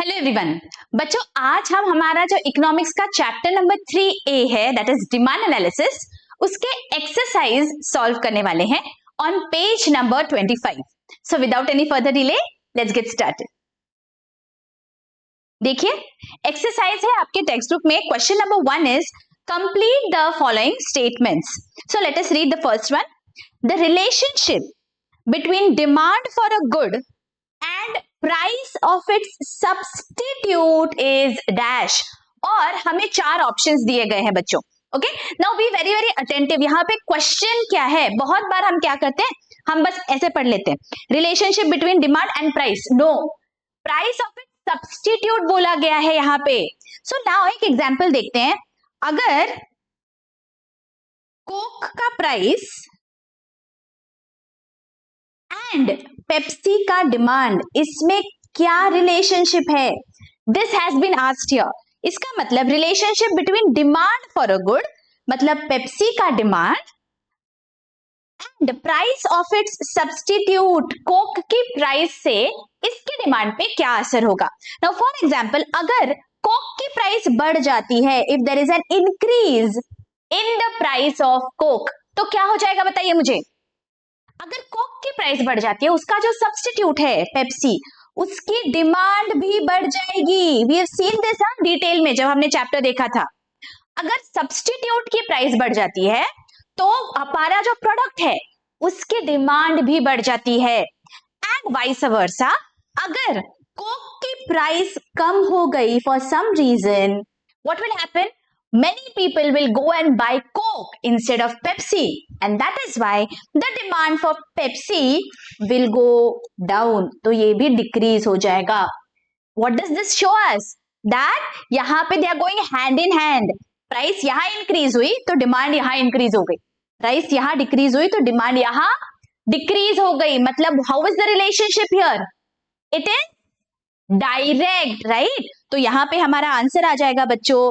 Hello everyone बच्चों, आज हम हमारा जो इकोनॉमिक्स का चैप्टर नंबर 3A है दैट इज डिमांड एनालिसिस, उसके एक्सरसाइज सॉल्व करने वाले हैं on page number 25। So without any further delay let's get started. देखिए एक्सरसाइज है आपके टेक्स्ट बुक में। Question number 1 is complete the following statements. So let us read the first one. The relationship between demand for a good and price of its substitute is dash। और हमें 4 options दिए गए हैं बच्चों। Okay, now be very very attentive. यहाँ पे question क्या है, बहुत बार हम क्या करते हैं, हम बस ऐसे पढ़ लेते हैं relationship between demand and price. No, price of it substitute बोला गया है यहाँ पे। सो नाउ एक एग्जांपल देखते हैं। अगर कोक का प्राइस एंड पेप्सी का डिमांड, इसमें क्या रिलेशनशिप है? This has been asked here. इसका मतलब relationship between demand for a good, मतलब पेप्सी का demand, and price of its substitute, Coke की प्राइस से इसके डिमांड पे क्या असर होगा। नाउ फॉर एग्जांपल, अगर कोक की प्राइस बढ़ जाती है, if there is an increase in the price of Coke, तो क्या हो जाएगा बताइए मुझे। अगर कोक की प्राइस बढ़ जाती है, उसका जो सब्स्टिट्यूट है पेप्सी, उसकी डिमांड भी बढ़ जाएगी। We have seen this detail में जब हमने चैप्टर देखा था। अगर सब्स्टिट्यूट की प्राइस बढ़ जाती है तो हमारा जो प्रोडक्ट है उसकी डिमांड भी बढ़ जाती है। एंड वाइस वर्सा, अगर कोक की प्राइस कम हो गई for some reason, what will happen? Many people will go and buy Coke instead of Pepsi, and that is why the demand for Pepsi will go down. तो ये भी decrease हो जाएगा। What does this show us? That यहाँ पे they are going hand in hand. Price यहाँ increase हुई तो demand यहाँ increase हो गई, price यहाँ decrease हुई तो demand यहाँ decrease हो गई। मतलब how is the relationship here? It is direct, right? तो यहाँ पे हमारा आंसर आ जाएगा बच्चों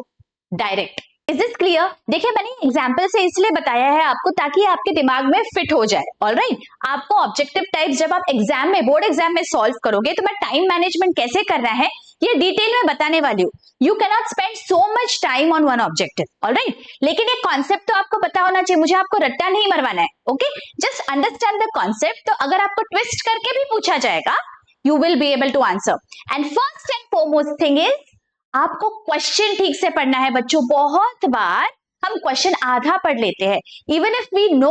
डायरेक्ट। Is this clear? देखिए मैंने एग्जाम्पल से इसलिए बताया है आपको ताकि आपके दिमाग में फिट हो जाए। ऑलराइट, आपको ऑब्जेक्टिव टाइप्स जब आप एग्जाम में, बोर्ड एग्जाम में सॉल्व करोगे तो मैं टाइम मैनेजमेंट कैसे करना है ये डिटेल में बताने वाली हूँ। You can not spend so much time on one objective, alright, लेकिन ये कॉन्सेप्ट तो आपको पता होना चाहिए। मुझे आपको रट्टा नहीं मरवाना है। Okay, just understand the concept. तो अगर आपको ट्विस्ट करके भी पूछा जाएगा you will be able to answer. And first and foremost thing is आपको क्वेश्चन ठीक से पढ़ना है बच्चों। बहुत बार हम क्वेश्चन आधा पढ़ लेते हैं, इवन इफ वी नो,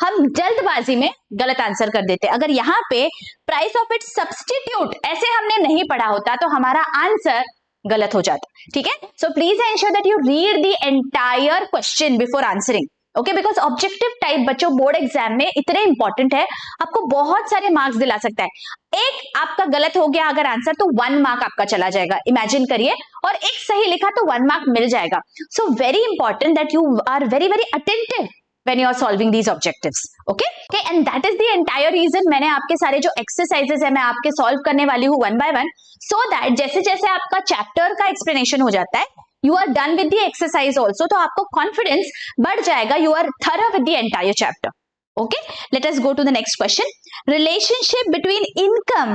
हम जल्दबाजी में गलत आंसर कर देते हैं। अगर यहाँ पे प्राइस ऑफ इट्स सब्स्टिट्यूट ऐसे हमने नहीं पढ़ा होता तो हमारा आंसर गलत हो जाता। ठीक है, so please ensure that you read the entire question before answering. Okay, because objective type बच्चों बोर्ड एग्जाम में इतने इंपॉर्टेंट है, आपको बहुत सारे मार्क्स दिला सकता है। एक आपका गलत हो गया अगर आंसर तो 1 मार्क आपका चला जाएगा, इमेजिन करिए, और एक सही लिखा तो 1 मार्क मिल जाएगा। So very important that you are very very attentive when you are solving these objectives. Okay, and that is the entire reason मैंने आपके सारे जो exercises है मैं आपके solve करने वाली हूँ 1 by 1, so that जैसे जैसे आपका chapter का explanation हो जाता है you are done with the exercise also, तो आपको confidence बढ़ जाएगा, you are thorough with the entire chapter. Okay, let us go to the next question. Relationship between income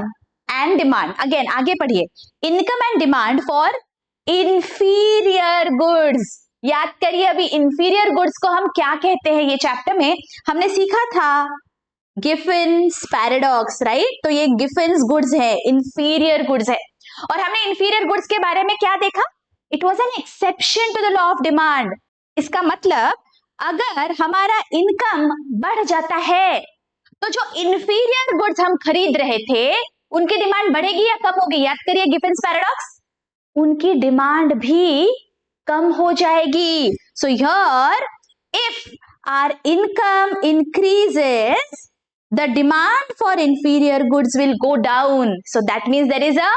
and demand. Again आगे पढ़िए, income and demand for inferior goods. याद करिए अभी inferior goods को हम क्या कहते हैं। ये चैप्टर में हमने सीखा था गिफिन्स पैराडॉक्स, राइट? तो ये गिफिन्स गुड्स है, इंफीरियर गुड्स है। और हमने इंफीरियर गुड्स के बारे में क्या देखा? It was an exception to the law of demand. इसका मतलब अगर हमारा इनकम बढ़ जाता है तो जो इंफीरियर गुड्स हम खरीद रहे थे उनकी डिमांड बढ़ेगी या कम होगी? याद करिए गिफिन्स पैराडॉक्स, उनकी डिमांड भी कम हो जाएगी। So here if our income increases, the demand for inferior goods will go down. So that means there is a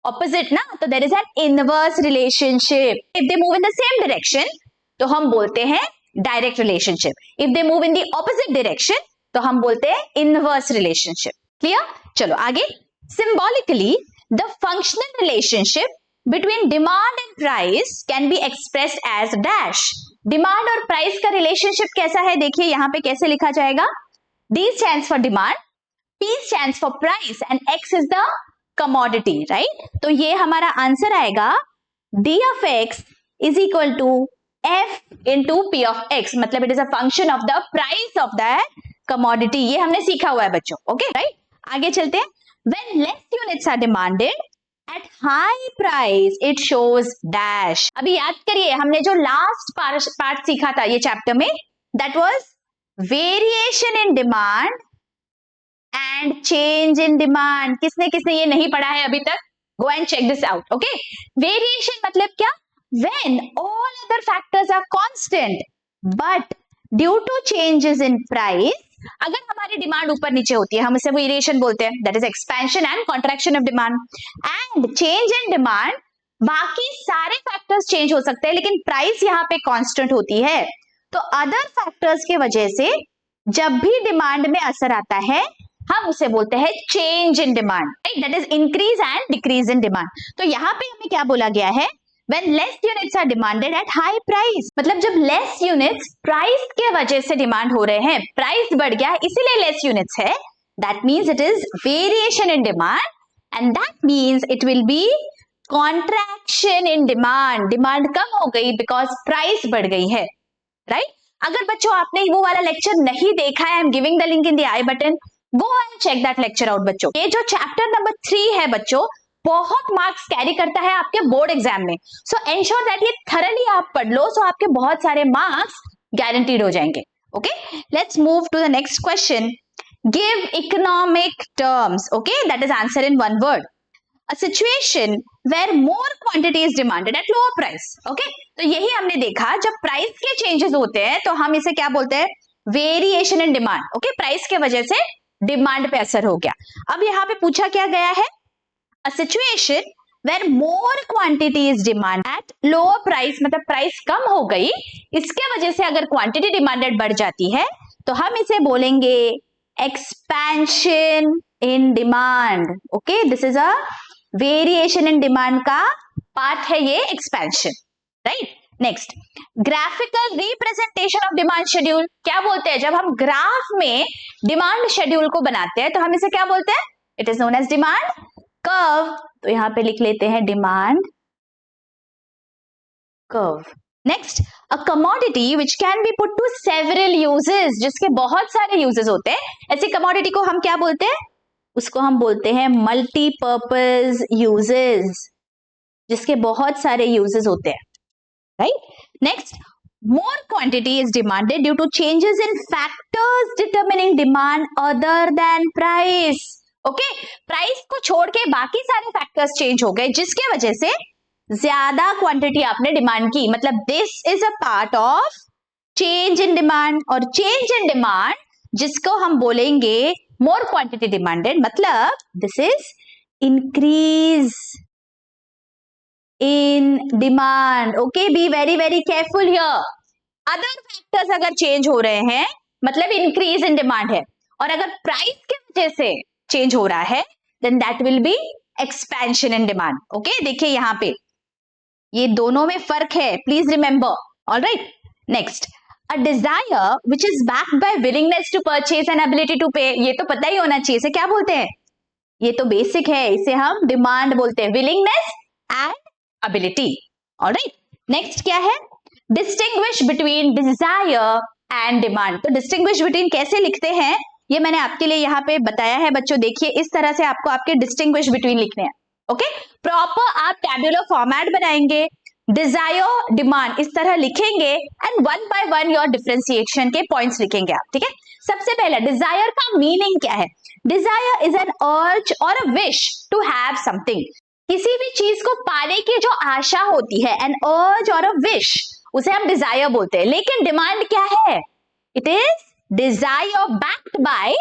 opposite ना, तो there is an inverse relationship. If they move in the same direction तो हम बोलते हैं direct relationship. If they move in the opposite direction तो हम बोलते हैं inverse relationship. Clear? चलो आगे। Symbolically the functional relationship between demand and price can be expressed as dash. Demand और price का relationship कैसा है देखिए यहाँ पे कैसे लिखा जाएगा। D stands for demand, P stands for price and X is the commodity, right? तो ये हमारा आंसर आएगा D of x is equal to F into P of x, मतलब it is a function of the price of that commodity. ये हमने सीखा हुआ है बच्चों, ओके राइट? आगे चलते हैं. When less units are demanded at high price, it shows dash. अभी याद करिए हमने जो लास्ट पार्ट सीखा था ये चैप्टर में, that was variation in demand and change in demand. किसने किसने ये नहीं पढ़ा है अभी तक? Go and check this out, okay? Variation मतलब क्या? When all other factors are constant, but due to changes in price, अगर हमारी डिमांड ऊपर नीचे होती है हम इसे वेरिएशन बोलते हैं. That is expansion and contraction of demand. And change in demand, बाकी सारे फैक्टर्स चेंज हो सकते हैं लेकिन प्राइस यहाँ पे कांस्टेंट होती है. तो अदर फैक्टर्स के वजह से जब भी डिमांड में असर आता है हम उसे बोलते हैं change in demand, right? That is increase and decrease in demand. तो यहाँ पे हमें क्या बोला गया है? When less units are demanded at high price, मतलब जब less units प्राइस के वजह से डिमांड हो रहे हैं, प्राइस बढ़ गया है इसीलिए less units है. That means it is variation in demand and that means it will be contraction in demand. Demand कम हो गई because प्राइस बढ़ गई है, राइट? अगर बच्चों आपने वो वाला लेक्चर नहीं देखा है, I am giving the link in the i button, go and check that lecture out बच्चों. ये जो चैप्टर नंबर 3 है बच्चों बहुत मार्क्स कैरी करता है आपके बोर्ड एग्जाम में. सो एंश्योर दैट ये थरली आप पढ़ लो, सो आपके बहुत सारे मार्क्स गारंटीड हो जाएंगे. Okay, let's move to the next question. Give economic terms. Okay, that is answer in one word. A situation where more quantity is demanded at lower price. Okay, तो यही हमने देखा जब प्राइस के changes होते हैं तो हम इसे क्या बोलते हैं? Variation in demand. Okay, price के वजह से डिमांड पे असर हो गया. अब यहाँ पे पूछा क्या गया है? A situation where more quantity is demanded at lower price, मतलब प्राइस कम हो गई, इसके वजह से अगर क्वांटिटी डिमांडेड बढ़ जाती है तो हम इसे बोलेंगे expansion in demand. Okay, this is a variation in demand का पार्ट है ये expansion, right? Next, graphical representation of demand schedule. क्या बोलते हैं? जब हम ग्राफ में डिमांड शेड्यूल को बनाते हैं तो हम इसे क्या बोलते हैं? It is known as demand curve. तो यहां पे लिख लेते हैं demand curve. Next, a commodity which can be put to several uses, जिसके बहुत सारे यूजेस होते हैं. ऐसी कमोडिटी को हम क्या बोलते हैं? उसको हम बोलते हैं मल्टीपर्पज यूजेस, जिसके बहुत सारे यूजेस होते हैं, right? Next, more quantity is demanded due to changes in factors determining demand other than price. Okay, price को छोड़ के बाकी सारे फैक्टर्स चेंज हो गए जिसके वजह से ज्यादा क्वांटिटी आपने डिमांड की, मतलब this is a part of change in demand. और चेंज इन डिमांड जिसको हम बोलेंगे मोर क्वांटिटी डिमांडेड, मतलब this is increase in demand. Okay, be very very careful here. Other factors अगर चेंज हो रहे हैं मतलब इंक्रीज इन डिमांड है, और अगर प्राइस की वजह से चेंज हो रहा है then that will be expansion in demand. Okay, देखिए यहां पे ये दोनों में फर्क है, please remember. Alright, next, a desire which is backed by willingness to purchase and ability to pay. ये तो पता ही होना चाहिए, इसे क्या बोलते हैं? ये तो बेसिक है, इसे हम डिमांड बोलते हैं, willingness and ability. Alright, next क्या है? Distinguish between desire and demand. तो डिस्टिंग्विश बिटवीन कैसे लिखते हैं ये मैंने आपके लिए यहाँ पे बताया है बच्चों. देखिए इस तरह से आपको आपके डिस्टिंग्विश बिटवीन लिखने हैं. ओके, प्रॉपर आप टैब्यूलर फॉर्मेट बनाएंगे, डिजायर डिमांड इस तरह लिखेंगे and one by one your differentiation के पॉइंट्स लिखेंगे आप. ठीक है, सबसे पहले डिजायर का मीनिंग क्या है? डिजायर इज एन अर्ज और a wish to have something. किसी भी चीज को पाने की जो आशा होती है, एन अर्ज और अ विश, उसे हम डिजायर बोलते हैं. लेकिन डिमांड क्या है? It is desire backed by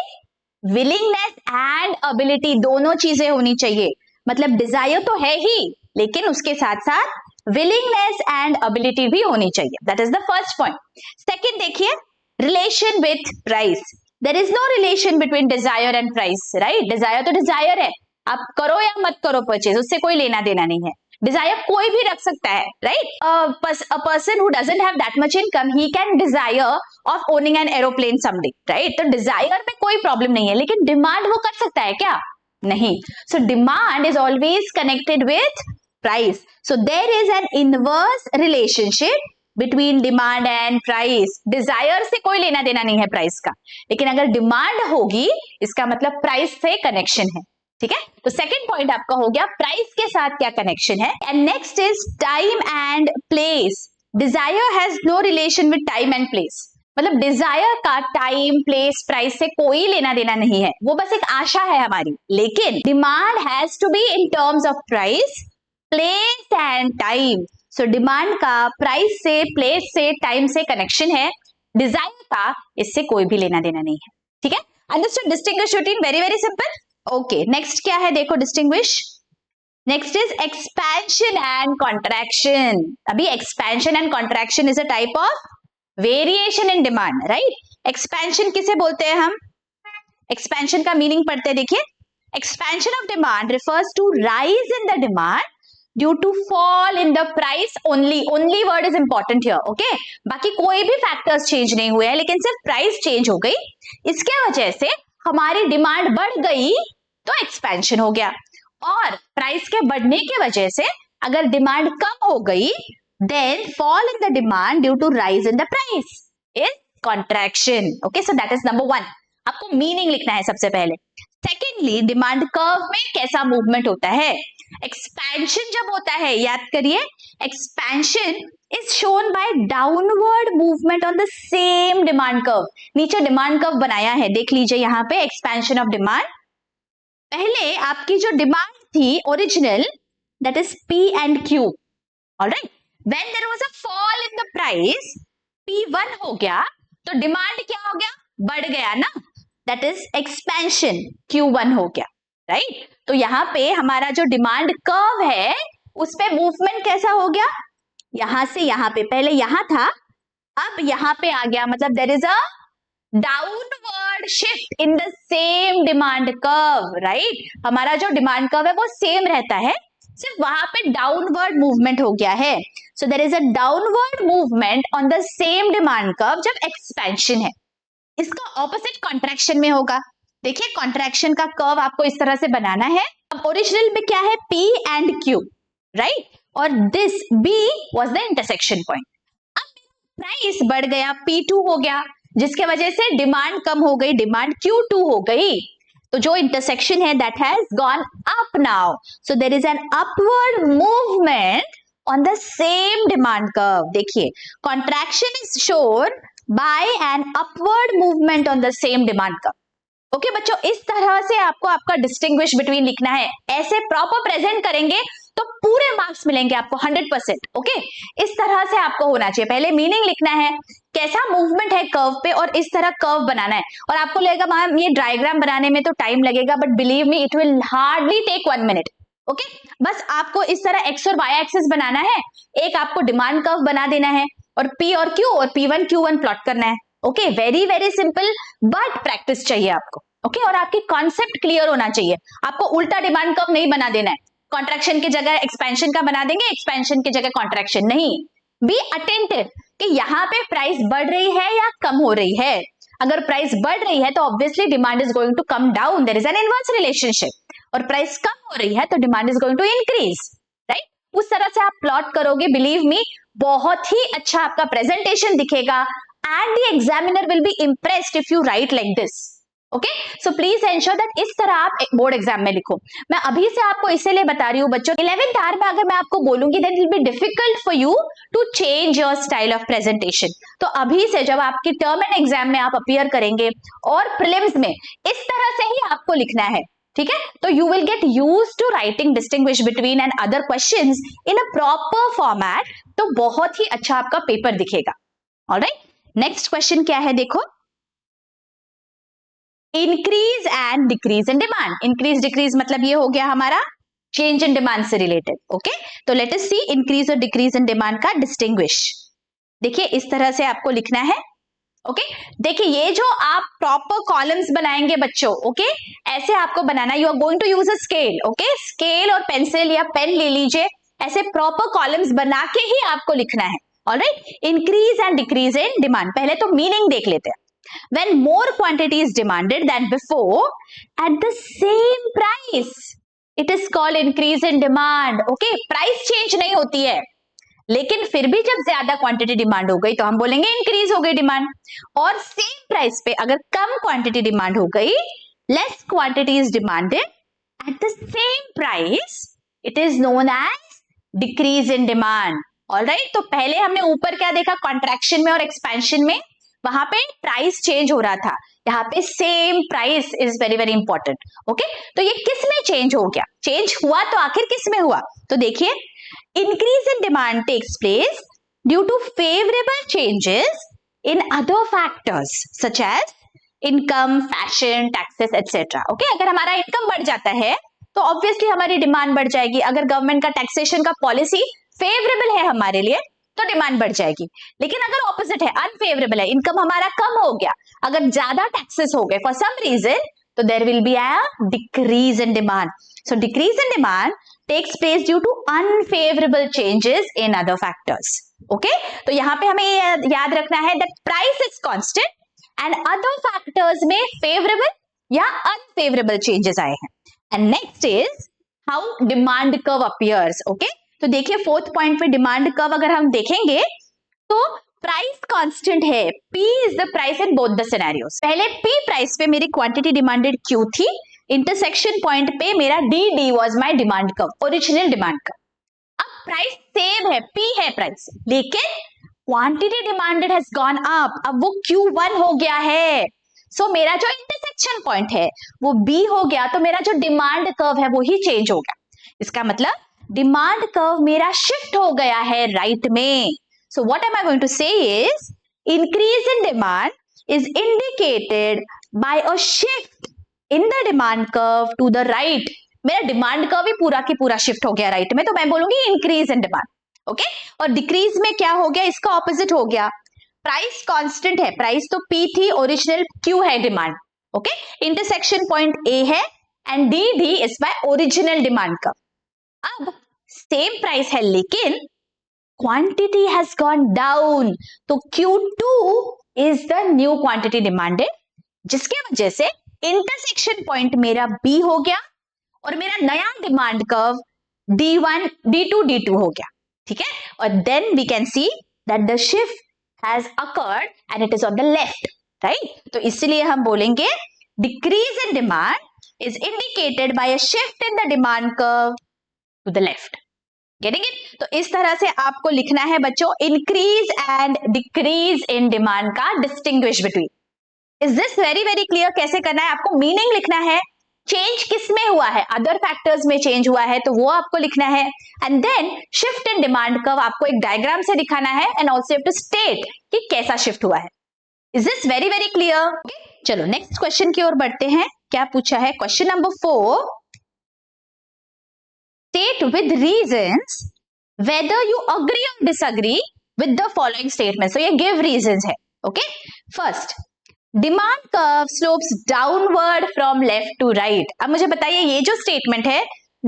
willingness and ability. दोनों चीजें होनी चाहिए, मतलब डिजायर तो है ही लेकिन उसके साथ साथ विलिंगनेस एंड एबिलिटी भी होनी चाहिए. That is the first point. Second देखिए, relation with price. There is no relation between desire and price, right? Desire तो डिजायर है, आप करो या मत करो परचेज, उससे कोई लेना देना नहीं है. डिजायर कोई भी रख सकता है, right? A person who doesn't have that much income he can desire of owning an aeroplane someday, right? तो डिजायर में कोई प्रॉब्लम नहीं है, लेकिन डिमांड वो कर सकता है क्या? नहीं. So demand is always connected with price. So there is an inverse relationship between demand and price. Desire से कोई लेना देना नहीं है प्राइस का, लेकिन अगर डिमांड होगी इसका मतलब प्राइस से कनेक्शन है. ठीक है, तो सेकंड पॉइंट आपका हो गया प्राइस के साथ क्या कनेक्शन है. And next is time and place. Desire has no relation with time and place. मतलब डिजायर का टाइम प्लेस प्राइस से कोई लेना देना नहीं है, वो बस एक आशा है हमारी. लेकिन demand has to be in terms of price, place and time. So demand का प्राइस से, प्लेस से, टाइम से कनेक्शन है. डिजायर का इससे कोई भी लेना देना नहीं है. ठीक है, understood. Distinguish between, very very simple. Okay, next क्या है देखो distinguish. Next is expansion and contraction. अभी expansion and contraction is a type of variation in demand, right. Expansion किसे बोलते हैं हम? एक्सपेंशन का मीनिंग पढ़ते हैं, देखिए. Expansion of demand refers to rise in the demand due to fall in the price only. Only word is important here, okay. बाकी कोई भी फैक्टर्स चेंज नहीं हुए हैं, लेकिन सिर्फ प्राइस चेंज हो गई. इसके वजह से हमारी डिमांड बढ़ गई तो एक्सपेंशन हो गया, और प्राइस के बढ़ने की वजह से अगर डिमांड कम हो गई then fall in the demand due to rise in the price is contraction. Okay, so that is number 1. आपको मीनिंग लिखना है सबसे पहले. सेकेंडली, डिमांड कर्व में कैसा मूवमेंट होता है. एक्सपेंशन जब होता है, याद करिए, expansion is shown bye downward movement on the same demand curve. नीचे डिमांड कर्व बनाया है, देख लीजिए यहाँ पे एक्सपेंशन ऑफ डिमांड. पहले आपकी जो डिमांड थी original, that is P and Q. Alright, when there was a fall in the price, P1 हो गया तो डिमांड क्या हो गया? बढ़ गया ना, that is expansion, Q1 हो गया, राइट. तो यहाँ पे हमारा जो डिमांड कर्व है उस पे मूवमेंट कैसा हो गया? यहां से यहाँ पे, पहले यहां था, अब यहाँ पे आ गया. मतलब there is a downward shift in the same demand curve, right. हमारा जो डिमांड कर्व है वो सेम रहता है, सिर्फ वहां पे डाउनवर्ड मूवमेंट हो गया है. So there is a downward movement on the same demand curve जब एक्सपेंशन है. इसका ऑपोजिट कॉन्ट्रैक्शन में होगा. देखिए, कॉन्ट्रैक्शन का कर्व आपको इस तरह से बनाना है. अब ओरिजिनल में क्या है? P and Q, right. और this B was the intersection point. अब प्राइस बढ़ गया, P2 हो गया, जिसके वजह से डिमांड कम हो गई, डिमांड Q2 हो गई. तो जो इंटरसेक्शन है that has gone up now. So there is an upward movement on the same demand curve. देखिए, contraction is shown by an upward movement on the same demand curve. Okay बच्चों, इस तरह से आपको आपका डिस्टिंग्विश बिटवीन लिखना है. ऐसे प्रॉपर प्रेजेंट करेंगे तो पूरे मार्क्स मिलेंगे आपको 100%. ओके, इस तरह से आपको होना चाहिए. पहले मीनिंग लिखना है, कैसा मूवमेंट है कर्व पे, और इस तरह कर्व बनाना है. और आपको लगेगा मैम ये डायग्राम बनाने में तो टाइम लगेगा, but believe me it will hardly take 1 minute. Okay, बस आपको इस तरह एक्स और वाई एक्सिस बनाना है, एक आपको डिमांड कर्व बना देना है, और P और Q और P1 Q1 प्लॉट करना है. Okay, very very simple, but practice चाहिए आपको. ओके, और आपकी कॉन्सेप्ट क्लियर होना चाहिए. आपको उल्टा डिमांड कर्व नहीं बना देना है. कॉन्ट्रैक्शन की जगह एक्सपेंशन का बना देंगे, एक्सपेंशन की जगह कॉन्ट्रैक्शन नहीं. बी अटेंटिव कि यहाँ पे प्राइस बढ़ रही है या कम हो रही है. अगर प्राइस बढ़ रही है तो obviously demand is going to come down, there is an inverse relationship. और प्राइस कम हो रही है तो demand is going to increase, right. उस तरह से आप प्लॉट करोगे, बिलीव मी बहुत ही अच्छा आपका प्रेजेंटेशन दिखेगा, and the examiner will be impressed if you right like this. Okay, so please ensure that इस तरह आप बोर्ड एग्जाम में लिखो. मैं अभी से आपको इसीलिए बता रही हूँ बच्चों, 11th आवर में अगर मैं आपको बोलूंगी then it will be difficult for you to change your style of presentation. तो अभी से जब आपकी टर्म एंड एग्जाम में आप अपीयर करेंगे और प्रीलिम्स में, इस तरह से ही आपको लिखना है. ठीक है, तो you will get used to writing distinguish between and other questions in a proper format. तो बहुत ही अच्छा आपका पेपर दिखेगा. ऑलराइट, नेक्स्ट क्वेश्चन क्या है देखो. Increase and decrease in demand. Increase decrease मतलब ये हो गया हमारा चेंज इन डिमांड से रिलेटेड. ओके, तो लेट अस सी इंक्रीज और डिक्रीज इन डिमांड का डिस्टिंग्विश. देखिए, इस तरह से आपको लिखना है. ओके, देखिए ये जो आप प्रॉपर कॉलम्स बनाएंगे बच्चों, ओके, ऐसे आपको बनाना. You are going to use a scale. Okay, scale और पेंसिल या पेन ले लीजिए, ऐसे प्रॉपर कॉलम्स बना के ही आपको लिखना है. Alright, increase and decrease in demand. पहले तो मीनिंग देख लेते हैं. when more quantity is demanded than before at the same price, it is called increase in demand. Okay, price change नहीं होती है, लेकिन फिर भी जब ज्यादा क्वांटिटी डिमांड हो गई तो हम बोलेंगे इंक्रीज हो गई डिमांड, और सेम प्राइस पे अगर कम क्वांटिटी डिमांड हो गई, less quantity is demanded at the same price, it is known as decrease in demand. Alright, तो पहले हमने ऊपर क्या देखा, कॉन्ट्रैक्शन में और एक्सपेंशन में वहां पे प्राइस चेंज हो रहा था, यहाँ पे same price is very very important. Okay, तो ये किस में चेंज हो गया, चेंज हुआ तो आखिर किस में हुआ, तो देखिए increase in demand takes place due to favorable changes in other factors such as income, fashion, taxes, etc. Okay, अगर हमारा इनकम बढ़ जाता है तो ऑब्वियसली हमारी डिमांड बढ़ जाएगी. अगर गवर्नमेंट का टैक्सेशन का पॉलिसी फेवरेबल है हमारे लिए तो डिमांड बढ़ जाएगी. लेकिन अगर ऑपोजिट है, अनफेवरेबल है, इनकम हमारा कम हो गया, अगर ज्यादा टैक्सेस हो गए फॉर सम रीजन, तो there will be a decrease in demand. So decrease in demand takes place due to unfavorable changes in other factors. Okay, तो यहाँ पे हमें याद रखना है that price is constant and other factors में favorable या unfavorable changes आए हैं. And next is how demand curve appears. Okay, तो देखिए फोर्थ पॉइंट पे डिमांड कर्व अगर हम देखेंगे तो प्राइस कांस्टेंट है, P is the price in both the scenarios. पहले P प्राइस पे मेरी क्वांटिटी डिमांडेड Q थी, इंटरसेक्शन पॉइंट पे मेरा D was my demand curve, original demand curve. अब प्राइस सेम है, P है प्राइस, लेकिन quantity demanded has gone up, अब वो Q1 हो गया है. सो मेरा जो इंटरसेक्शन पॉइंट है वो B हो गया, तो मेरा जो डिमांड कर्व है वो ही चेंज हो गया. इसका मतलब डिमांड कर्व मेरा शिफ्ट हो गया है राइट में. So what am I going to say is increase in demand is indicated by a shift in the demand curve to the right. मेरा डिमांड कर्व ही पूरा की पूरा शिफ्ट हो गया राइट में, तो मैं बोलूंगी इंक्रीज इन डिमांड. ओके, और डिक्रीज में क्या हो गया, इसका ऑपोजिट हो गया. प्राइस कांस्टेंट है, प्राइस तो P थी, ओरिजिनल Q है demand. Okay, intersection point A है and D is my original demand curve. अब सेम प्राइस है लेकिन क्वांटिटी हैज गॉन डाउन, तो Q2 is the new quantity demanded, जिसके वजह से इंटरसेक्शन पॉइंट मेरा B हो गया और मेरा नया demand curve D1, D2, D2 हो गया. ठीक है, और then we can see that the shift has occurred and it is on the left. Right, तो इसलिए हम बोलेंगे decrease in demand is indicated by a shift in the demand curve to the left. Getting it? तो इस तरह से आपको लिखना है बच्चों, increase and decrease in demand का distinguish between. Is this very very clear? कैसे करना है, आपको मीनिंग लिखना है, चेंज किस में हुआ है, अदर फैक्टर्स में चेंज हुआ है तो वो आपको लिखना है, and then shift in demand curve आपको एक डायग्राम से दिखाना है and also have to state कि कैसा शिफ्ट हुआ है. Is this very very clear? चलो नेक्स्ट क्वेश्चन की ओर बढ़ते हैं. क्या पूछा है, question number 4, state with reasons whether you agree or disagree with the following statement. So ये give reasons है. Okay, first, demand curve slopes downward from left to right. अब मुझे बताइए ये जो statement है,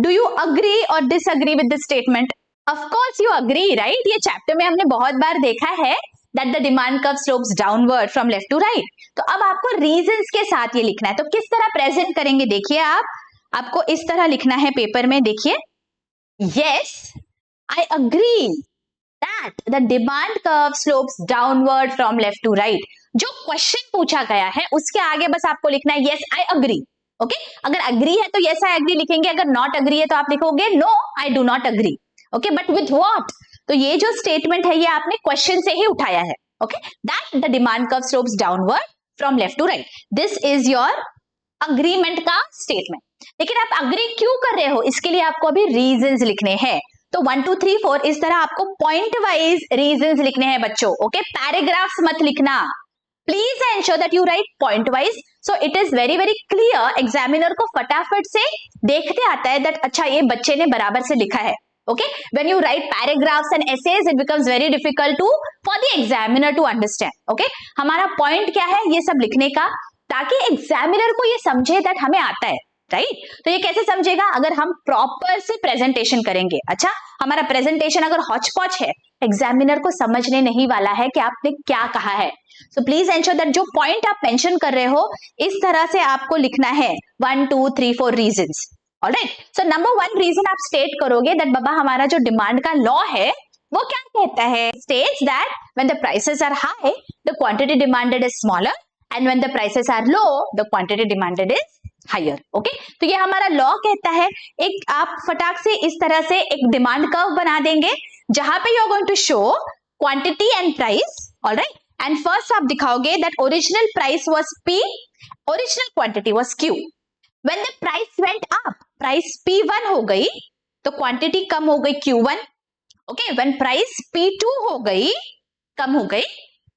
do you agree or disagree with this statement? Of course you agree, right? ये chapter में हमने बहुत बार देखा है that the demand curve slopes downward from left to right. तो अब आपको reasons के साथ ये लिखना है. तो किस तरह present करेंगे देखिए आपको इस तरह लिखना है पेपर में. देखिए, yes, I agree that the demand curve slopes downward from left to right. जो क्वेश्चन पूछा गया है उसके आगे बस आपको लिखना है yes I agree. ओके, अगर अग्री है तो yes I agree लिखेंगे, अगर नॉट अग्री है तो आप लिखोगे no I do not agree. Okay, but with what? तो ये जो स्टेटमेंट है ये आपने क्वेश्चन से ही उठाया है. Okay, that the demand curve slopes downward from left to right. This is your agreement का स्टेटमेंट. लेकिन आप अग्री क्यों कर रहे हो, इसके लिए आपको अभी रीजंस लिखने हैं. तो 1 2 3 4 इस तरह आपको पॉइंट वाइज रीजंस लिखने हैं बच्चों. ओके, पैराग्राफ्स मत लिखना. Please ensure that you right point wise, so it is very very clear. Examiner को फटाफट से देखते आता है दैट अच्छा ये बच्चे ने बराबर से लिखा है. Okay, when you write paragraphs and essays it becomes very difficult to for the examiner to understand. Okay, हमारा पॉइंट क्या है ये सब लिखने का, ताकि एग्जामिनर को ये समझे दैट हमें आता है. राइट, तो ये कैसे समझेगा, अगर हम प्रॉपर से प्रेजेंटेशन करेंगे. अच्छा, हमारा प्रेजेंटेशन अगर हॉच पॉच है, एग्जामिनर को समझने नहीं वाला है कि आपने क्या कहा है। सो प्लीज एंश्योर दैट जो पॉइंट आप मेंशन कर रहे हो इस तरह से आपको लिखना है 1 2 3 4 reasons. Alright, so number 1 reason आप स्टेट करोगे दैट बाबा हमारा जो डिमांड का लॉ है वो क्या कहता है, states that when the prices are high the quantity demanded is smaller and when the prices are low the quantity demanded is higher. Okay, तो ये हमारा लॉ कहता है। एक आप फटाक से इस तरह से एक डिमांड कर्व बना देंगे जहां पे you are going to show quantity and price. Alright, and first आप दिखाओगे that original price was P, original quantity was Q। When the price went up, price P1 हो गई तो क्वांटिटी कम हो गई Q1। Okay, when price P2 हो गई, कम हो गई,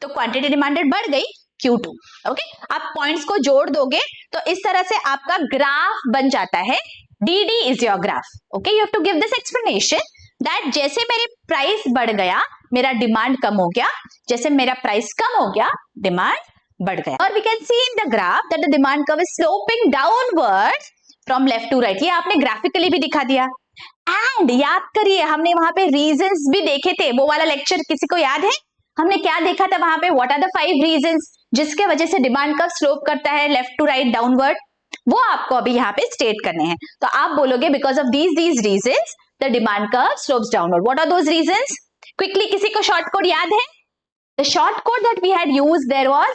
तो क्वांटिटी डिमांडेड बढ़ गई Q2। ओके, आप पॉइंट्स को जोड़ दोगे तो इस तरह से आपका ग्राफ बन जाता है। DD is your graph. Okay, you have to give this explanation that जैसे मेरी प्राइस बढ़ गया मेरा डिमांड कम हो गया, जैसे मेरा प्राइस कम हो गया डिमांड बढ़ गया। और we can see in the graph that the demand curve is sloping downwards from left to right. ये आपने ग्राफिकली भी दिखा दिया। एंड याद करिए हमने वहां पे रीजंस भी देखे थे, वो वाला लेक्चर किसी को याद है? हमने क्या देखा था वहां पे, व्हाट आर द 5 रीजंस जिसके वजह से डिमांड कर्व स्लोप करता है लेफ्ट टू राइट डाउनवर्ड, वो आपको अभी यहाँ पे स्टेट करने हैं। तो आप बोलोगे because of these reasons the demand curve slopes downward. What are those reasons? Quickly किसी को शॉर्ट कोड याद है? The short code that we had used there was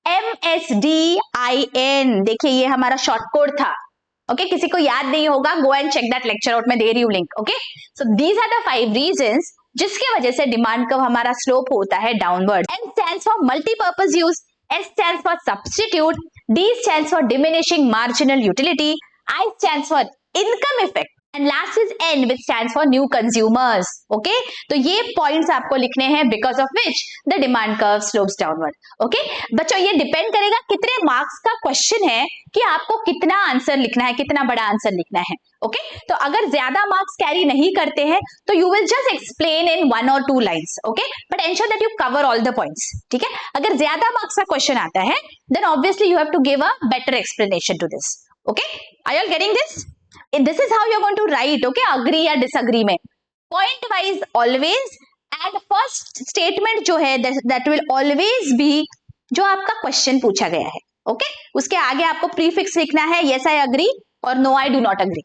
MSDIN। देखिए ये हमारा शॉर्ट कोड था। ओके, किसी को याद नहीं होगा, go and check that lecture out, मैं दे रही हूँ link. Okay, so these are the 5 reasons जिसके वजह से डिमांड कर्व हमारा स्लोप होता है downward. M stands for multipurpose use, S stands for substitute, D stands for diminishing marginal utility, I stands for income effect, and last is N which stands for new consumers. Okay, तो ये points आपको लिखने हैं because of which the demand curve slopes downward. Okay, बच्चों ये depend करेगा कितने marks का question है कि आपको कितना आंसर लिखना है, कितना बड़ा आंसर लिखना है। ओके, तो अगर ज्यादा मार्क्स कैरी नहीं करते हैं तो you will just explain in 1 or 2 lines. Okay, but ensure that you cover all the points. ठीक है, अगर ज्यादा मार्क्स का क्वेश्चन आता है then obviously you have to give a better explanation to this. Okay, are you getting this? This is how you are going to write. Okay, agree या disagree में point wise always, and first statement जो है that will always be जो आपका question पूछा गया है। Okay, उसके आगे आपको प्रीफिक्स लिखना है, यस आई अग्री और no I do not agree.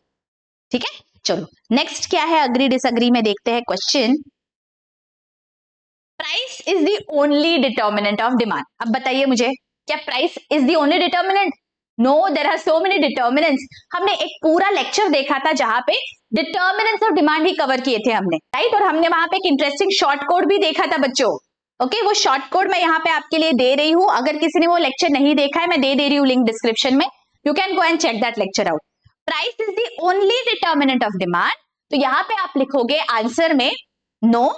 ठीक है, चलो नेक्स्ट क्या है अग्री डिसअग्री में देखते हैं question. Price is the only determinant of demand. अब बताइए मुझे, क्या price is the only determinant? No, there are so many determinants. हमने एक पूरा लेक्चर देखा था जहां पे डिटर्मिनेंट्स ऑफ डिमांड ही कवर किए थे हमने, राइट? और हमने वहां पे एक इंटरेस्टिंग शॉर्ट कोड भी देखा था बच्चों। ओके, वो शॉर्ट कोड मैं यहाँ पे आपके लिए दे रही हूँ। अगर किसी ने वो लेक्चर नहीं देखा है मैं दे रही हूँ लिंक डिस्क्रिप्शन में, you can go and check that lecture out. Price is the only determinant of demand, तो यहाँ पे आप लिखोगे आंसर में no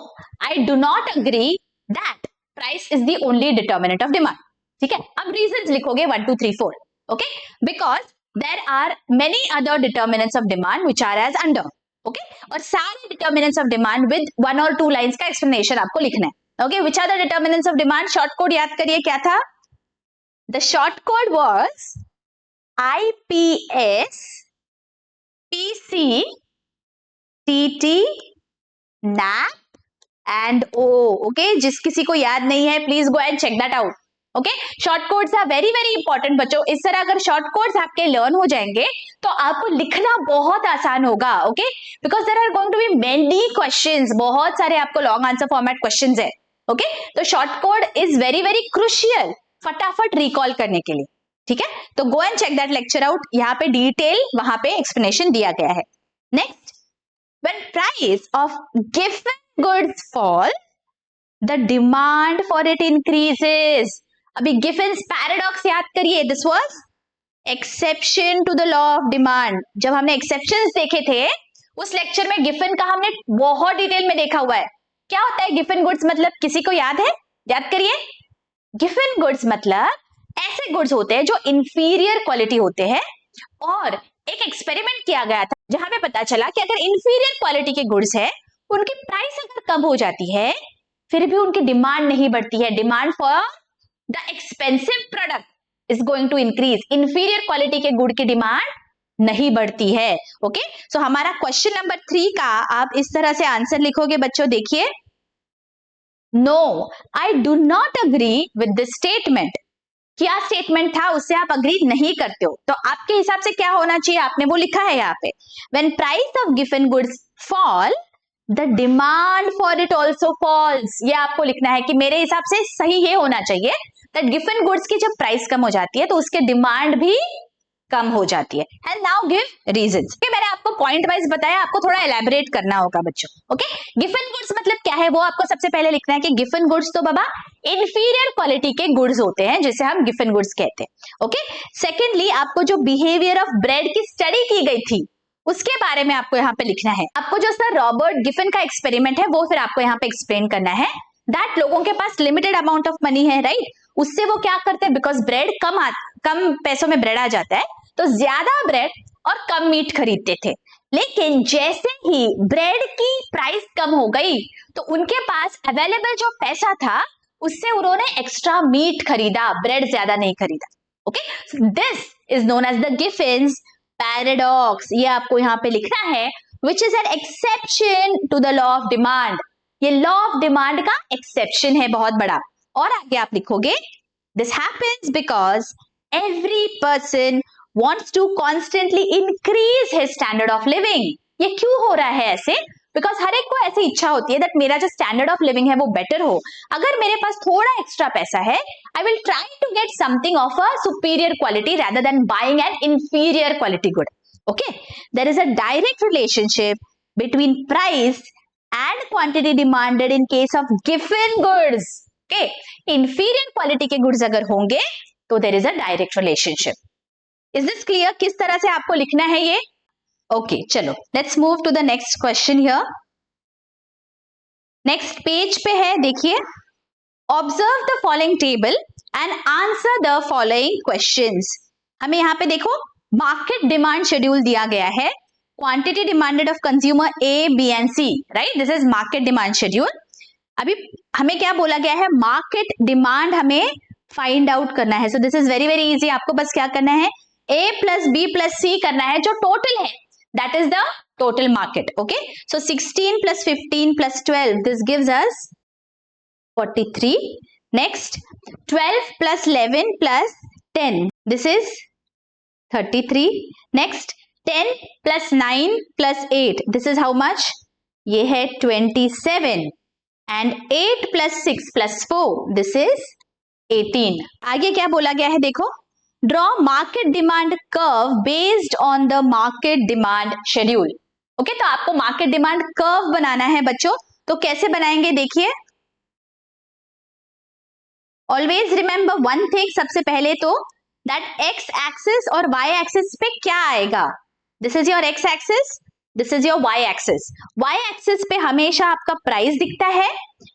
I do not agree that price is the only determinant of demand. ठीक है, अब रीजंस लिखोगे 1 2 3 4। Okay, because there are many other determinants of demand which are as under. Okay, और सारे determinants of demand with 1 or 2 lines का explanation आपको लिखना है। Okay, which are the determinants of demand? Short code याद करिए क्या था? The short code was IPS PC TT NAP and O। Okay, जिस किसी को याद नहीं है please go and check that out. Okay, short codes are very very important बच्चों। इस तरह अगर शॉर्ट कोड्स आपके लर्न हो जाएंगे तो आपको लिखना बहुत आसान होगा। Okay, because there are going to be many questions, बहुत सारे आपको लॉन्ग आंसर फॉर्मेट क्वेश्चंस है। ओके, तो short code is very very crucial फटाफट रिकॉल करने के लिए। ठीक है, तो go and check that lecture out, यहाँ पे डिटेल वहां पे एक्सप्लेनेशन दिया गया है। Next, when price of given goods fall the demand for it increases. अभी गिफिन्स पैराडॉक्स याद करिए, this was exception to the law of demand. जब हमने एक्सेप्शंस देखे थे उस लेक्चर में गिफिन का हमने बहुत डिटेल में देखा हुआ है। क्या होता है गिफिन गुड्स मतलब? किसी को याद है? याद करिए, गिफिन गुड्स मतलब ऐसे गुड्स होते हैं जो इंफीरियर क्वालिटी होते हैं, और एक एक्सपेरिमेंट किया गया था जहां पे पता चला कि अगर इंफीरियर क्वालिटी के गुड्स है उनकी प्राइस अगर कम हो जाती है फिर भी उनकी डिमांड नहीं बढ़ती है। Demand for the expensive product is going to increase. Inferior quality के गुड की डिमांड नहीं बढ़ती है। ओके, सो हमारा क्वेश्चन नंबर 3 का आप इस तरह से आंसर लिखोगे बच्चों। देखिए, no, I do not agree with this statement. क्या स्टेटमेंट था, उससे आप अग्री नहीं करते हो, तो आपके हिसाब से क्या होना चाहिए, आपने वो लिखा है यहाँ पे, when price of given goods fall the demand for it also falls. ये आपको लिखना है कि मेरे हिसाब से सही ये होना चाहिए दैट गिवन गुड्स की जब प्राइस कम हो जाती है तो उसके डिमांड भी कम हो जाती है। And now give reasons. मैंने आपको पॉइंट वाइज बताया, आपको थोड़ा एलैबोरेट करना होगा बच्चों। ओके, गिवन गुड्स मतलब क्या है, वो आपको सबसे पहले लिखना है कि गिवन गुड्स तो बाबा इंफीरियर क्वालिटी के गुड्स होते हैं, जिसे हम गिवन गुड्स कहते हैं। ओके, सेकेंडली आपको जो बिहेवियर ऑफ ब्रेड की स्टडी की गई थी उसके बारे में आपको यहाँ पे लिखना है। आपको जो सर रॉबर्ट गिफन का एक्सपेरिमेंट है वो फिर आपको यहाँ पे एक्सप्लेन करना है दैट लोगों के पास लिमिटेड अमाउंट ऑफ मनी है, राइट, उससे वो क्या करते हैं, बिकॉज ब्रेड कम पैसों में ब्रेड आ जाता है तो ज्यादा ब्रेड और कम मीट खरीदते थे। लेकिन जैसे ही ब्रेड की प्राइस कम हो गई तो उनके पास अवेलेबल जो पैसा था उससे उन्होंने एक्स्ट्रा मीट खरीदा, ब्रेड ज्यादा नहीं खरीदा। Okay, this is known as the Giffen's paradox. ये आपको यहाँ पे लिखना है which is an exception to the law of demand. ये लॉ ऑफ डिमांड का एक्सेप्शन है बहुत बड़ा। और आगे आप लिखोगे this happens because every person wants to constantly increase his standard of living। ये क्यों हो रहा है ऐसे, बिकॉज हर एक को ऐसी इच्छा होती है दैट मेरा जो स्टैंडर्ड ऑफ लिविंग है वो बेटर हो। अगर मेरे पास थोड़ा एक्स्ट्रा पैसा है I will try to get something of a superior quality rather than buying an inferior quality good। Okay, there is a direct relationship between price and quantity demanded in case of given goods। Okay, inferior quality के goods अगर होंगे तो there is a direct relationship। Is this clear किस तरह से आपको लिखना है ये? ओके, चलो let's move to the next question here. Next page पे है, देखिए, observe the following table and answer the following questions. हमें यहाँ पे देखो मार्केट डिमांड शेड्यूल दिया गया है, quantity demanded of consumer A B and C, right, this is market demand schedule. अभी हमें क्या बोला गया है, मार्केट डिमांड हमें फाइंड आउट करना है। So this is very very easy, आपको बस क्या करना है, A plus B plus C करना है, जो टोटल है that is the total market। okay, so 16 plus 15 plus 12 this gives us 43। next 12 plus 11 plus 10 this is 33। next 10 plus 9 plus 8 this is how much, ये है 27 and 8 plus 6 plus 4 this is 18। आगे क्या बोला गया है देखो, draw market demand curve based on the market demand schedule। Okay, तो आपको मार्केट डिमांड कर्व बनाना है बच्चों, तो कैसे बनाएंगे देखिए, ऑलवेज रिमेंबर वन थिंग, सबसे पहले तो दैट एक्स एक्सिस और वाई एक्सिस पे क्या आएगा, this is your X axis, this is your Y axis. Y axis पे हमेशा आपका प्राइस दिखता है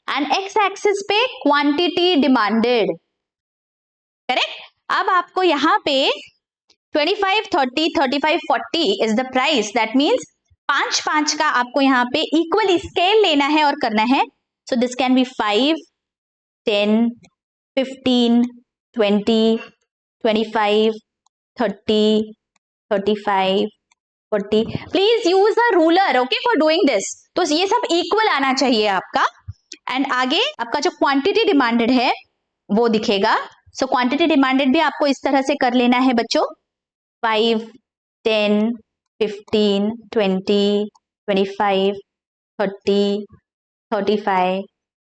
एंड एक्स एक्सिस पे क्वांटिटी डिमांडेड, करेक्ट। अब आपको यहाँ पे 25, 30, 35, 40 is the price, that means 5 का आपको यहाँ पे इक्वली स्केल लेना है और करना है। So this can be 5, 10, 15, 20, 25, 30, 35, 40। Please use a ruler okay for doing this. तो ये सब इक्वल आना चाहिए आपका। एंड आगे आपका जो क्वांटिटी डिमांडेड है वो दिखेगा। सो क्वांटिटी डिमांडेड भी आपको इस तरह से कर लेना है बच्चों, 5, 10, 15, 20, 25, 30, 35,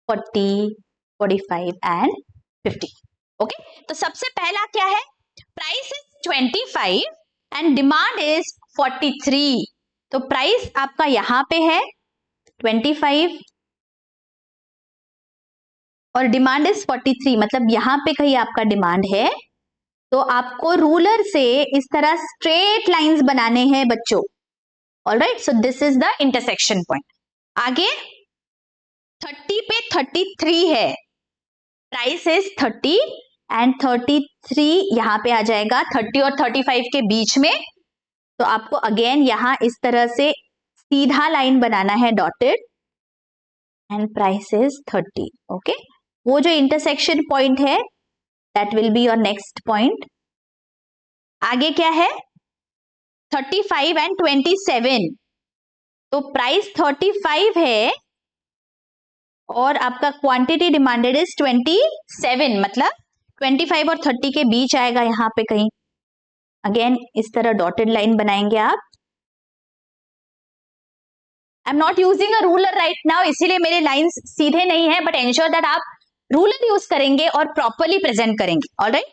40, 45 एंड 50। ओके, तो सबसे पहला क्या है, price is 25 and demand is 43। तो प्राइस आपका यहां पे है 25 और डिमांड इज 43, मतलब यहां पे कहीं आपका डिमांड है। तो आपको रूलर से इस तरह स्ट्रेट लाइंस बनाने हैं बच्चों। Alright, so this is the intersection point. आगे 30 पे 33 है, प्राइस इज 30 एंड 33 यहां पे आ जाएगा 30 और 35 के बीच में। तो आपको अगेन यहां इस तरह से सीधा लाइन बनाना है dotted and price is 30। Okay, वो जो इंटरसेक्शन पॉइंट है that will be your next point. आगे क्या है, 35 एंड 27। तो प्राइस 35 है और आपका क्वांटिटी डिमांडेड इज 27, मतलब 25 और 30 के बीच आएगा यहाँ पे कहीं। अगेन इस तरह डॉटेड लाइन बनाएंगे आप। I am not using a ruler right now, इसीलिए मेरे लाइंस सीधे नहीं है, बट एंश्योर दैट आप रूलर यूज करेंगे और प्रॉपरली प्रेजेंट करेंगे। Alright,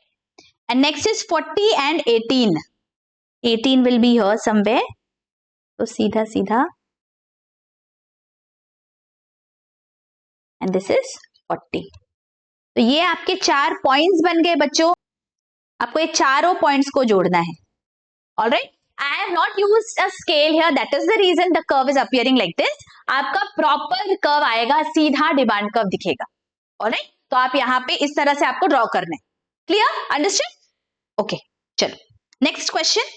and next is 40 and 18. 18 will be here somewhere, तो सीधा सीधा, एंड दिस इज 40. तो ये आपके 4 पॉइंट्स बन गए बच्चों, आपको ये चारों पॉइंट्स को जोड़ना है। Alright, I have not used a scale here, that is the reason the curve is appearing like this. आपका प्रॉपर कर्व आएगा, सीधा डिमांड कर्व दिखेगा। ऑलराइट, तो आप यहाँ पे इस तरह से आपको ड्रॉ करना है। Clear, understand? ओके, चलो next question.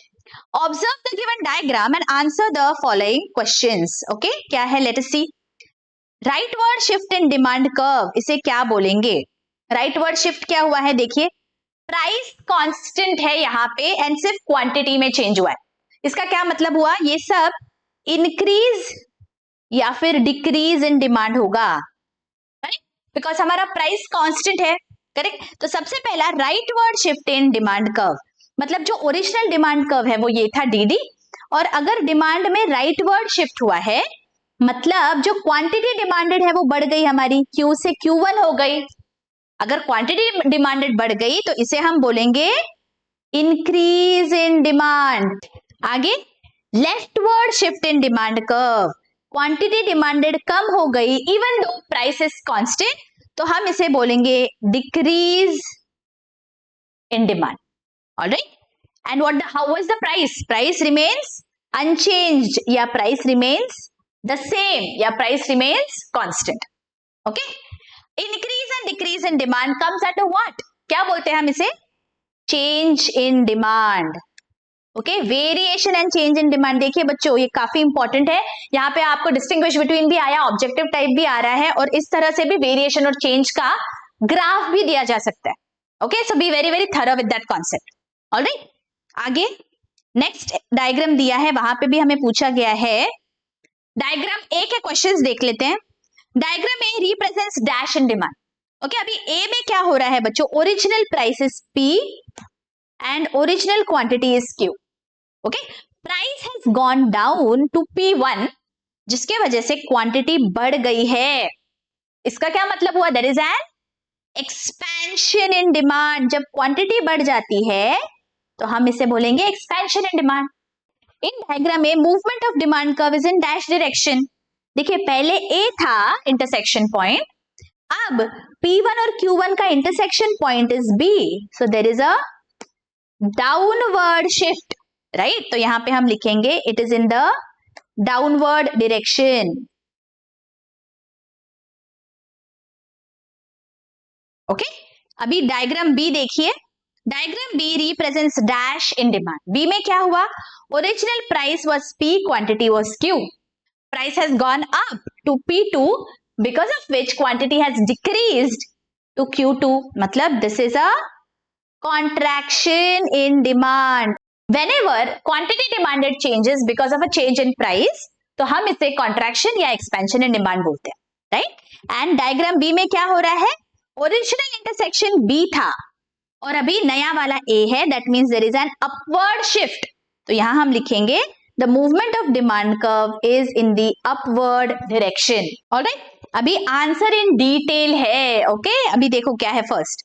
Observe the given diagram and answer the following questions. Okay, क्या है, let us see. Rightward shift in demand curve, इसे क्या बोलेंगे? राइट वर्ड शिफ्ट क्या हुआ है, देखिए प्राइस कांस्टेंट है यहाँ पे एंड सिर्फ क्वांटिटी में चेंज हुआ है। इसका क्या मतलब हुआ, ये सब इंक्रीज या फिर डिक्रीज इन डिमांड होगा, बिकॉज हमारा प्राइस कांस्टेंट है। करेक्ट, तो सबसे पहला right word shift in demand curve, मतलब जो ओरिजिनल डिमांड कर्व है वो ये था dd, और अगर डिमांड में राइट वर्ड शिफ्ट हुआ है मतलब जो क्वांटिटी डिमांडेड है वो बढ़ गई हमारी, Q से Q1 हो गई। अगर क्वांटिटी डिमांडेड बढ़ गई तो इसे हम बोलेंगे इंक्रीज इन डिमांड। आगे leftward shift in demand curve, quantity demanded कम हो गई even though price is constant, तो हम इसे बोलेंगे decrease in demand. Alright, and what how was the price? Price remains unchanged या प्राइस रिमेन्स द सेम या price remains constant. Okay, increase and decrease in demand comes at what, क्या बोलते हैं हम इसे? Change in demand. Okay, variation and change in demand. देखिए बच्चों ये काफी इंपॉर्टेंट है, यहाँ पे आपको डिस्टिंग्विश बिटवीन भी आया, ऑब्जेक्टिव टाइप भी आ रहा है, और इस तरह से भी वेरिएशन और चेंज का ग्राफ भी दिया जा सकता है। Okay, so be very very thorough with that concept. Alright, आगे नेक्स्ट डायग्राम दिया है, वहां पे भी हमें पूछा गया है। डायग्राम ए के क्वेश्चंस देख लेते हैं। Diagram A represents dash in demand. Okay, अभी ए में क्या हो रहा है बच्चों? Original price is P and original quantity is Q। Okay, price has gone down to P1, जिसके वजह से क्वांटिटी बढ़ गई है। इसका क्या मतलब हुआ? There is an expansion in demand. जब क्वांटिटी बढ़ जाती है तो हम इसे बोलेंगे एक्सपेंशन इन डिमांड। इन डायग्राम में movement of demand curve is in dash direction. देखिए पहले A था इंटरसेक्शन पॉइंट, अब P1 और Q1 का intersection point is B, so there is a downward shift. Right, तो यहां पे हम लिखेंगे it is in the downward direction. Okay, अभी डायग्राम बी देखिए। Diagram B represents dash in demand. B में क्या हुआ? Original price was P, quantity was Q. Price has gone up to P2 because of which quantity has decreased to Q2. मतलब this is a contraction in demand. Whenever quantity demanded changes because of a change in price, तो हम इसे contraction या expansion in demand बोलते हैं, right? And diagram B में क्या हो रहा है? Original intersection B था और अभी नया वाला A है, that means there is an upward shift. तो यहां हम लिखेंगे The movement of demand curve is in the upward direction. Alright? अभी आंसर इन डिटेल है। ओके, अभी देखो क्या है। First,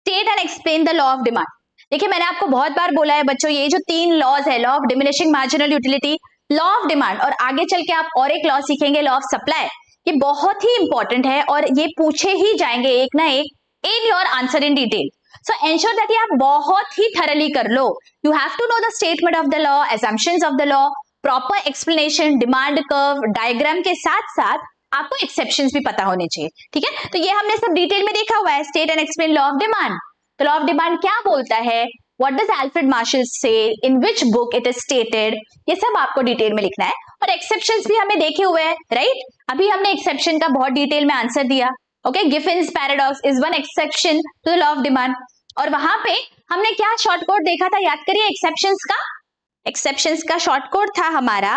state and explain the law of demand. देखिए मैंने आपको बहुत बार बोला है बच्चों, ये जो 3 लॉज है, law of diminishing marginal utility, law of demand, और आगे चल के आप और एक लॉ सीखेंगे, लॉ ऑफ सप्लाई। ये बहुत ही इंपॉर्टेंट है और ये पूछे ही जाएंगे एक ना एक in your answer in detail. So ensure that ये आप बहुत ही thoroughly कर लो। You have to know the statement of the law, assumptions of the law, proper explanation, demand curve, diagram के साथ साथ आपको exceptions भी पता होने चाहिए। ठीक है, तो ये हमने सब डिटेल में देखा हुआ है। State and explain law of demand। तो law of demand क्या बोलता है? What does Alfred Marshall say? In which book it is stated? ये सब आपको डिटेल में लिखना है और exceptions भी हमें देखे हुए हैं, राइट? अभी हमने exception का बहुत डिटेल में आंसर दिया। Okay, Giffen's paradox is one exception to the law of demand. और वहां पे हमने क्या शॉर्ट कोड देखा था, याद करिए एक्सेप्शंस का। एक्सेप्शंस का शॉर्ट कोड था हमारा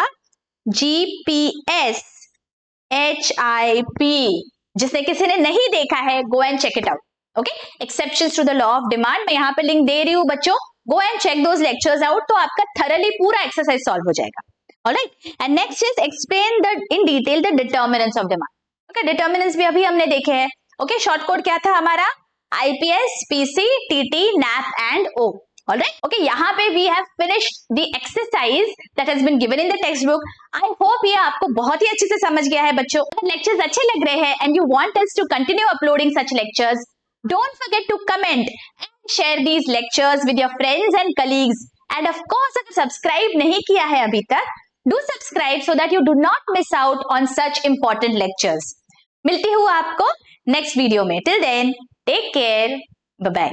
GPS HIP। जिसने किसी ने नहीं देखा है, go and check it out. Okay, exceptions to the law of demand, मैं यहाँ पे लिंक दे रही हूँ बच्चों, go and check those lectures out, तो आपका थरली पूरा एक्सरसाइज सॉल्व हो जाएगा. Alright, and next is explain the in detail the determinants of demand. Okay, determinants भी अभी हमने देखे हैं. ओके, शॉर्ट कोड क्या था हमारा? IPS, PC, TT, NAP and O. Alright? Okay, यहाँ पे we have finished the exercise that has been given in the textbook. I hope ये आपको बहुत ही अच्छे से समझ गया है बच्चों. Lectures अच्छे लग रहे हैं and you want us to continue uploading such lectures, don't forget to comment and share these lectures with your friends and colleagues. And of course, अगर subscribe नहीं किया है अभी तक, do subscribe so that you do not miss out on such important lectures. मिलती हूँ आपको next video में. Till then take care, bye bye.